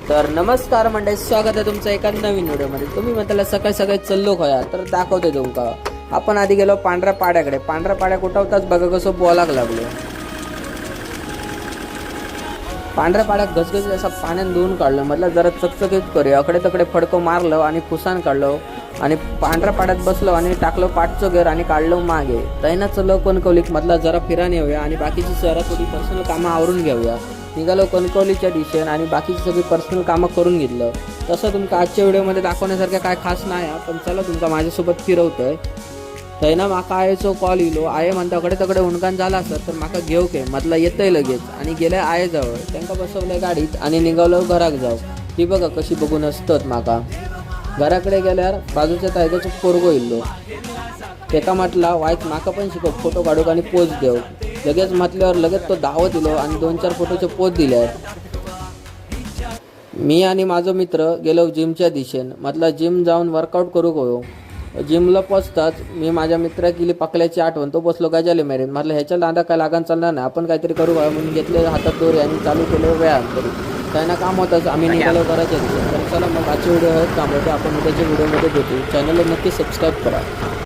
तर नमस्कार मंडळी, स्वागत आहे तुमचं एका नवीन व्हिडिओमध्ये. तुम्ही म्हटलं सकाळी सकाळी चल्लो खया, तर दाखवते तुमका. आपण आधी गेलो पांढऱ्या पाड्याकडे. पांढऱ्या पाड्या कुठवताच बघा कसं बोलाक लागलो. पांढऱ्या पाड्यात घसघस असा पाण्यात धुवून काढलं. म्हटलं जरा चकचकीत करूया. अकडे तकडे फडकं मारलं आणि फुसान काढलं आणि पांढऱ्या पाड्यात बसलो आणि टाकलं पाठचं घर आणि काढलं मागे. तैना चलो कणकवलीत. म्हटलं जरा फिराने येऊया आणि बाकीची शहरात थोडी पर्सनल कामं आवरून घेऊया. निघालो कणकवलीच्या दिशेन आणि बाकीची सगळी पर्सनल कामं करून घेतलं. तसं तुमका आजच्या व्हिडिओमध्ये दाखवण्यासारखं काय खास नाही, पण चला तुमका माझ्यासोबत फिरवतोय. थंयना माका आयेचो कॉल इलो. आये म्हणता अकडे तकडे उणकान झाला सर तर माका घेऊ के. म्हटलं येतंय लगेच आणि गेले आयेजवळ. त्यांना बसवलंय गाडीत आणि निघालो घराक जाऊ. ती बघा कशी बघून असतात माका. घराकडे गेल्यावर बाजूच्या तायदाचो पोरगो इल्लो. तेका म्हटला वाईट माका पण शिकव, फोटो काढूक आणि पोज देऊ. लगेच म्हटल्यावर लगेच तो दावत दिलो आणि 2-4 फोटोचे पोज दिले. मी आणि माझा मित्र गेलो जिमच्या दिशेन. म्हटलं जिम जाऊन वर्कआउट करू गयो. जिमला पोचताच मी माझ्या मित्रा केली पकल्याची आठवण. तो बसलो गजाले मेरेन. म्हटलं ह्याच्या नादा काय लागान चालणार नाही, आपण काहीतरी करू का म्हणून घेतले हातात दोरी आणि चालू केलं व्यायाम करू. त्यांना काम होतंच. आम्ही निघालो करायच्या दिशेन. तर चला मग आजचे व्हिडिओ आहेत थांबवतो. आपण उद्याच्या व्हिडिओमध्ये भेटू. चॅनलला नक्की सबस्क्राईब करा.